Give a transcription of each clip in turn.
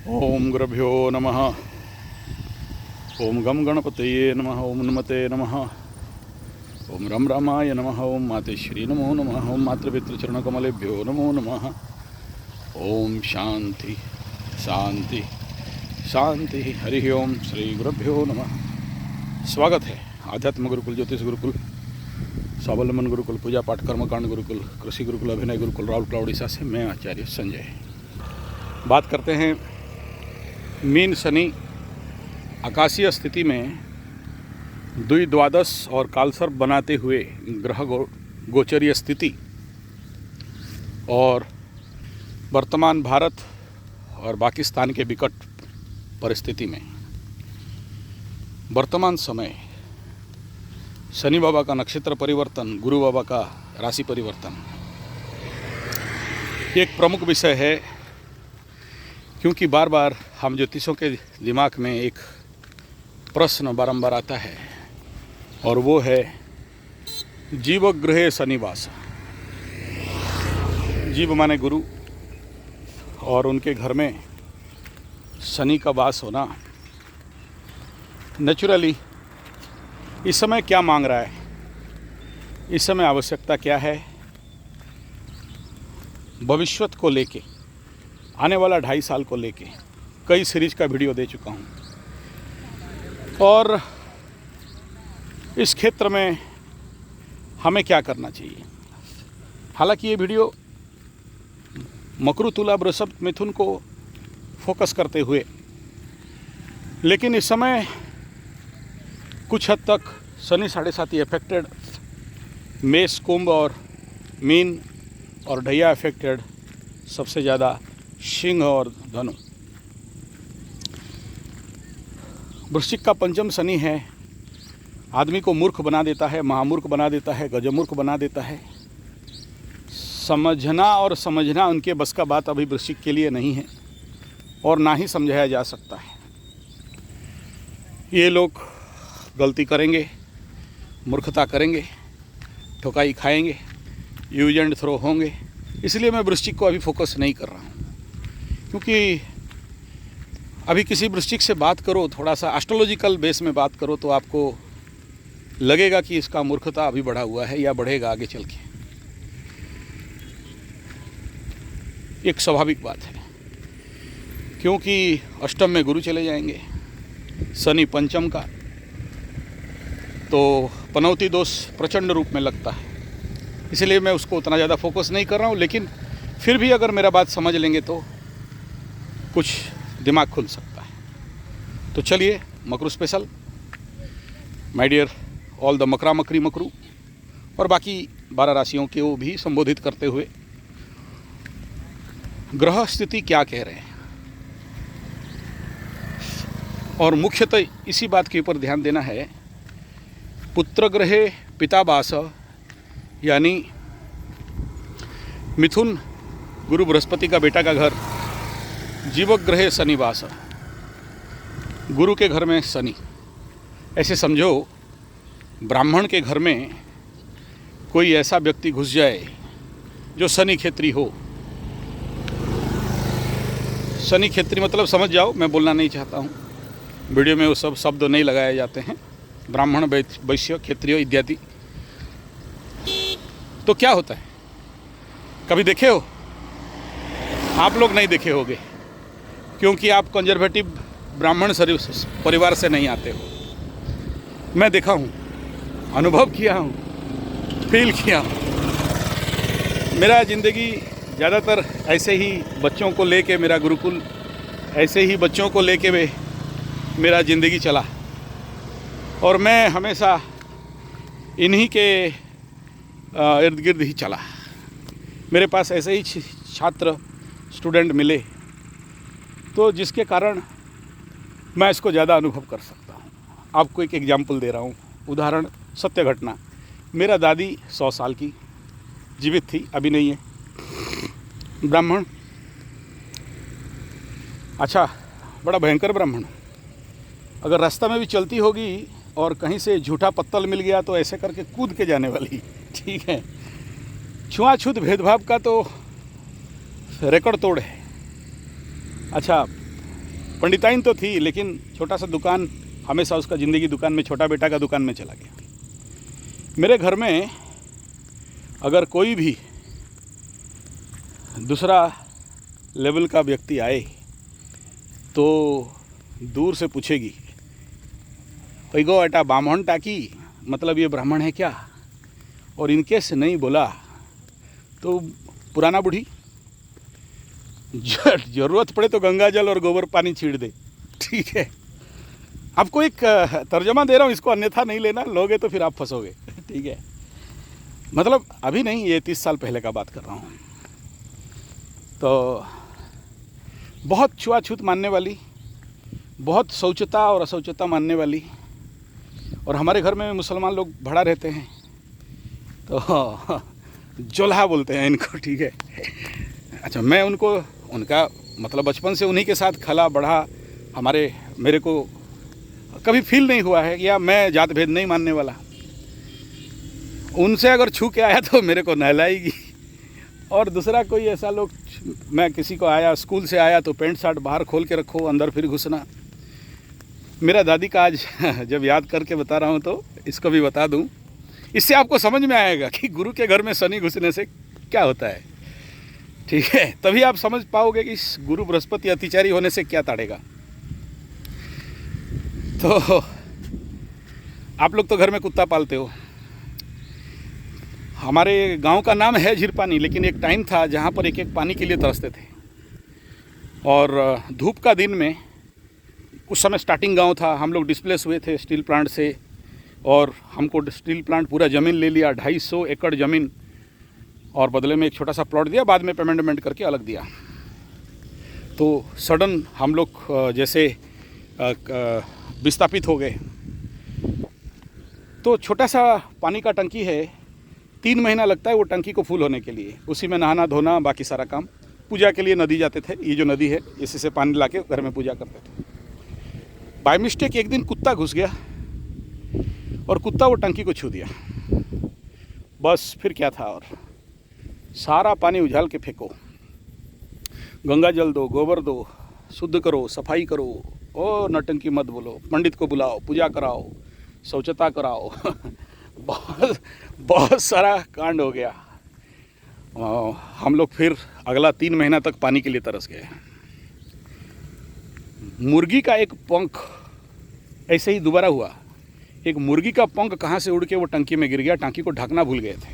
ओम गुरुभ्यो नमः। ओम गम गणपतये नमः। ओम नमते नमः। ओम रम रामाय नमः। ओम मातेश्वरी नमो नमः। ओम मातृपितृचरणकमलेभ्यो नमो नमः। ओम शांति शांति शांति। हरि ओम श्री गुरुभ्यो नमः। स्वागत है आध्यात्म गुरुकुल, ज्योतिष गुरुकुल, स्वावलंबन गुरुकुल, पूजा पाठ कर्मकांड गुरुकुल, कृषि गुरुकुल, अभिनय गुरुकुल, राउरकेला उड़ीसा से मैं आचार्य संजय। बात करते हैं मीन शनि आकाशीय स्थिति में द्विद्वादश और कालसर्प बनाते हुए ग्रह गोचरीय स्थिति और वर्तमान भारत और पाकिस्तान के विकट परिस्थिति में वर्तमान समय शनि बाबा का नक्षत्र परिवर्तन, गुरु बाबा का राशि परिवर्तन एक प्रमुख विषय है, क्योंकि बार बार हम ज्योतिषों के दिमाग में एक प्रश्न बारंबार आता है और वो है जीव गृहे शनिवास। जीव माने गुरु और उनके घर में शनि का वास होना नेचुरली इस समय क्या मांग रहा है, इस समय आवश्यकता क्या है, भविष्यत को लेके, आने वाला 2.5 साल को लेके कई सीरीज का वीडियो दे चुका हूँ। और इस क्षेत्र में हमें क्या करना चाहिए। हालांकि ये वीडियो मकरू, तुला, वृषभ, मिथुन को फोकस करते हुए, लेकिन इस समय कुछ हद तक शनि 7.5 अफेक्टेड, मेष, कुंभ और मीन और ढैया अफेक्टेड, सबसे ज़्यादा सिंह और धनु। वृश्चिक का पंचम शनि है, आदमी को मूर्ख बना देता है, महामूर्ख बना देता है, गजमूर्ख बना देता है। समझना और समझना उनके बस का बात अभी वृश्चिक के लिए नहीं है और ना ही समझाया जा सकता है। ये लोग गलती करेंगे, मूर्खता करेंगे, ठोकाई खाएंगे, यूज एंड थ्रो होंगे। इसलिए मैं वृश्चिक को अभी फोकस नहीं कर रहा हूँ, क्योंकि अभी किसी वृश्चिक से बात करो, थोड़ा सा एस्ट्रोलॉजिकल बेस में बात करो, तो आपको लगेगा कि इसका मूर्खता अभी बढ़ा हुआ है या बढ़ेगा आगे चल के। एक स्वाभाविक बात है, क्योंकि अष्टम में गुरु चले जाएंगे, शनि पंचम का, तो पनौती दोष प्रचंड रूप में लगता है। इसलिए मैं उसको उतना ज़्यादा फोकस नहीं कर रहा हूँ, लेकिन फिर भी अगर मेरा बात समझ लेंगे तो कुछ दिमाग खुल सकता है। तो चलिए, मकरू special, my dear all the मकरा मकरी मकरू, और बाकी 12 राशियों को भी संबोधित करते हुए ग्रह स्थिति क्या कह रहे हैं, और मुख्यतः इसी बात के ऊपर ध्यान देना है। पुत्र ग्रहे पिता वास, यानी मिथुन गुरु बृहस्पति का बेटा का घर, जीवग्रहे शनिवास, गुरु के घर में शनि। ऐसे समझो ब्राह्मण के घर में कोई ऐसा व्यक्ति घुस जाए जो शनि क्षेत्री हो। शनि क्षेत्री मतलब समझ जाओ, मैं बोलना नहीं चाहता हूँ, वीडियो में वो सब शब्द नहीं लगाए जाते हैं, ब्राह्मण, वैश्य, क्षेत्रीय इत्यादि। तो क्या होता है, कभी देखे हो? आप लोग नहीं देखे होंगे, क्योंकि आप कंजर्वेटिव ब्राह्मण परिवार से नहीं आते हो। मैं देखा हूँ, अनुभव किया हूँ, फील किया हूँ। मेरा ज़िंदगी ज़्यादातर ऐसे ही बच्चों को लेके, मेरा गुरुकुल ऐसे ही बच्चों को लेके मेरा ज़िंदगी चला, और मैं हमेशा इन्हीं के इर्द गिर्द ही चला। मेरे पास ऐसे ही छात्र, स्टूडेंट मिले, तो जिसके कारण मैं इसको ज़्यादा अनुभव कर सकता हूँ। आपको एक एग्जाम्पल दे रहा हूँ, उदाहरण, सत्य घटना। मेरा दादी 100 साल की जीवित थी, अभी नहीं है, ब्राह्मण। अच्छा, बड़ा भयंकर ब्राह्मण। अगर रास्ता में भी चलती होगी और कहीं से झूठा पत्तल मिल गया तो ऐसे करके कूद के जाने वाली, ठीक है। छुआछूत भेदभाव का तो रिकॉर्ड तोड़ है। अच्छा, पंडिताइन तो थी, लेकिन छोटा सा दुकान, हमेशा उसका ज़िंदगी दुकान में, छोटा बेटा का दुकान में चला गया। मेरे घर में अगर कोई भी दूसरा लेवल का व्यक्ति आए तो दूर से पूछेगी, पैगो एटा ब्राह्मण टाकी, मतलब ये ब्राह्मण है क्या? और इनकेस नहीं बोला तो पुराना बूढ़ी, ज़रूरत पड़े तो गंगा जल और गोबर पानी छीड़ दे। ठीक है, आपको एक तर्जमा दे रहा हूँ, इसको अन्यथा नहीं लेना, लोगे तो फिर आप फंसोगे। ठीक है, मतलब अभी नहीं, ये 30 साल पहले का बात कर रहा हूँ। तो बहुत छुआछूत मानने वाली, बहुत शौचता और अशौचता मानने वाली, और हमारे घर में मुसलमान लोग भड़ा रहते हैं तो जोल्हा बोलते हैं इनको। ठीक है, अच्छा, मैं उनका मतलब बचपन से उन्हीं के साथ खला बढ़ा, मेरे को कभी फील नहीं हुआ है, या मैं जात भेद नहीं मानने वाला। उनसे अगर छू के आया तो मेरे को नहलाएगी। और दूसरा कोई ऐसा लोग, मैं किसी को आया, स्कूल से आया तो पैंट शर्ट बाहर खोल के रखो, अंदर फिर घुसना। मेरा दादी का आज जब याद करके बता रहा हूँ तो इसको भी बता दूँ, इससे आपको समझ में आएगा कि गुरु के घर में शनि घुसने से क्या होता है। ठीक है, तभी आप समझ पाओगे कि इस गुरु बृहस्पति अतिचारी होने से क्या ताड़ेगा। तो आप लोग तो घर में कुत्ता पालते हो। हमारे गांव का नाम है झिरपानी, लेकिन एक टाइम था जहां पर एक पानी के लिए तरसते थे। और धूप का दिन में, उस समय स्टार्टिंग गांव था, हम लोग डिस्प्लेस हुए थे स्टील प्लांट से, और हमको स्टील प्लांट पूरा ज़मीन ले लिया, 250 एकड़ ज़मीन, और बदले में एक छोटा सा प्लॉट दिया, बाद में पेमेंट करके अलग दिया। तो सडन हम लोग जैसे विस्थापित हो गए। तो छोटा सा पानी का टंकी है, 3 महीना लगता है वो टंकी को फुल होने के लिए, उसी में नहाना धोना बाकी सारा काम। पूजा के लिए नदी जाते थे, ये जो नदी है इसी से पानी ला के घर में पूजा करते थे। बाय मिस्टेक एक दिन कुत्ता घुस गया और कुत्ता वो टंकी को छू दिया। बस फिर क्या था, और सारा पानी उझाल के फेंको, गंगा जल दो, गोबर दो, शुद्ध करो, सफाई करो, और नटंकी मत बोलो, पंडित को बुलाओ, पूजा कराओ, शौचता कराओ। बहुत सारा कांड हो गया। हम लोग फिर अगला 3 महीना तक पानी के लिए तरस गए। मुर्गी का एक पंख ऐसे ही दोबारा हुआ। एक मुर्गी का पंख कहाँ से उड़ के वो टंकी में गिर गया, टंकी को ढकना भूल गए थे।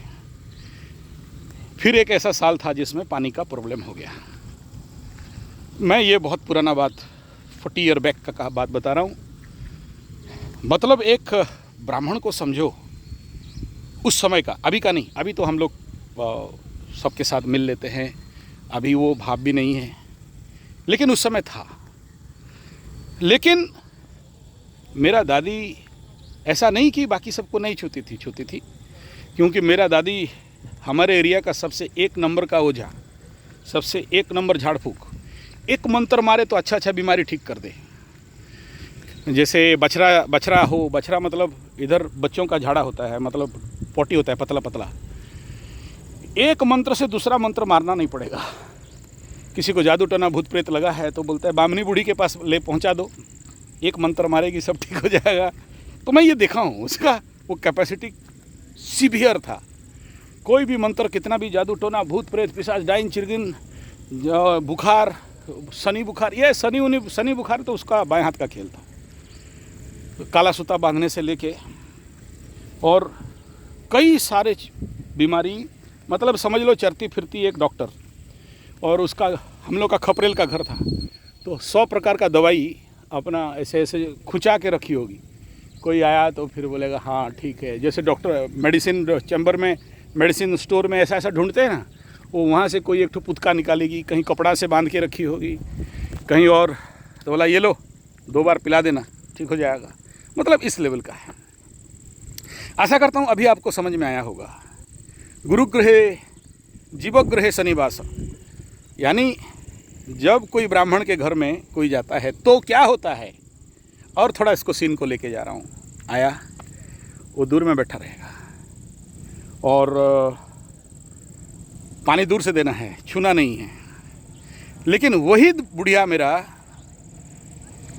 फिर एक ऐसा साल था जिसमें पानी का प्रॉब्लम हो गया। मैं ये बहुत पुराना बात, 40 ईयर बैक का बात बता रहा हूँ। मतलब एक ब्राह्मण को समझो, उस समय का, अभी का नहीं। अभी तो हम लोग सबके साथ मिल लेते हैं, अभी वो भाव भी नहीं है, लेकिन उस समय था। लेकिन मेरा दादी ऐसा नहीं कि बाकी सबको नहीं छूती थी, क्योंकि मेरा दादी हमारे एरिया का सबसे 1 नंबर का ओझा, सबसे 1 नंबर झाड़ फूक। एक मंत्र मारे तो अच्छा बीमारी ठीक कर दे। जैसे बछरा हो, बछरा मतलब इधर बच्चों का झाड़ा होता है, मतलब पोटी होता है पतला पतला। एक मंत्र से दूसरा मंत्र मारना नहीं पड़ेगा। किसी को जादू टोना भूत प्रेत लगा है तो बोलता है बामनी बूढ़ी के पास ले पहुंचा दो, एक मंत्र मारेगी सब ठीक हो जाएगा। तो मैं ये देखा हूँ, उसका वो कैपेसिटी सीवियर था। कोई भी मंत्र, कितना भी जादू टोना, भूत प्रेत, पिशाच, डाइन, चिरगिन, बुखार, शनि बुखार, ये शनि बुखार तो उसका बाएं हाथ का खेल था। काला सूता बांधने से लेके और कई सारे बीमारी, मतलब समझ लो चलती फिरती एक डॉक्टर। और उसका, हम लोग का खपरेल का घर था, तो 100 प्रकार का दवाई अपना ऐसे ऐसे खुचा के रखी होगी। कोई आया तो फिर बोलेगा हाँ ठीक है। जैसे डॉक्टर मेडिसिन चैम्बर में, मेडिसिन स्टोर में ऐसा ढूंढते हैं ना, वो वहाँ से कोई एक ठो पुतका निकालेगी, कहीं कपड़ा से बांध के रखी होगी, कहीं और, तो बोला ये लो 2 बार पिला देना ठीक हो जाएगा। मतलब इस लेवल का है। आशा करता हूँ अभी आपको समझ में आया होगा। गुरुग्रहे जीवग्रहे शनिवास, यानी जब कोई ब्राह्मण के घर में कोई जाता है तो क्या होता है। और थोड़ा इसको सीन को लेके जा रहा हूँ। आया, वो दूर में बैठा रहेगा और पानी दूर से देना है, छूना नहीं है। लेकिन वही बुढ़िया मेरा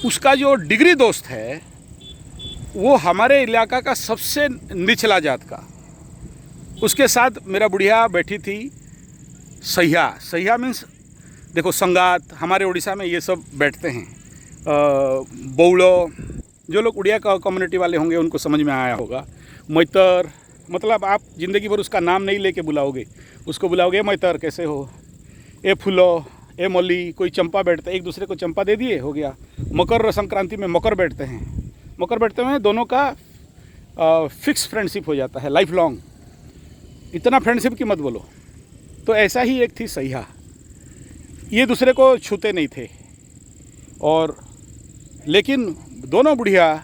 उसका जो डिग्री दोस्त है वो हमारे इलाका का सबसे निचला जात का, उसके साथ मेरा बुढ़िया बैठी थी। सहिया, सहिया मीन्स देखो संगात, हमारे उड़ीसा में ये सब बैठते हैं। बौड़ो, जो लोग उड़िया का कम्युनिटी वाले होंगे उनको समझ में आया होगा। मैतर, मतलब आप ज़िंदगी भर उसका नाम नहीं लेके बुलाओगे, उसको बुलाओगे मैतर कैसे हो, ए फूलो, ए मौली, कोई चंपा बैठते, एक दूसरे को चंपा दे दिए, हो गया। मकर संक्रांति में मकर बैठते हैं, मकर बैठते हैं, दोनों का फिक्स फ्रेंडशिप हो जाता है, लाइफ लॉन्ग। इतना फ्रेंडशिप की मत बोलो। तो ऐसा ही एक थी सहिया, ये दूसरे को छूते नहीं थे, और लेकिन दोनों बुढ़िया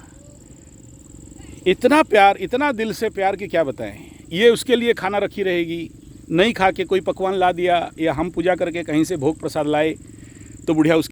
इतना प्यार, इतना दिल से प्यार कि क्या बताएं। ये उसके लिए खाना रखी रहेगी, नहीं खा के कोई पकवान ला दिया या हम पूजा करके कहीं से भोग प्रसाद लाए तो बुढ़िया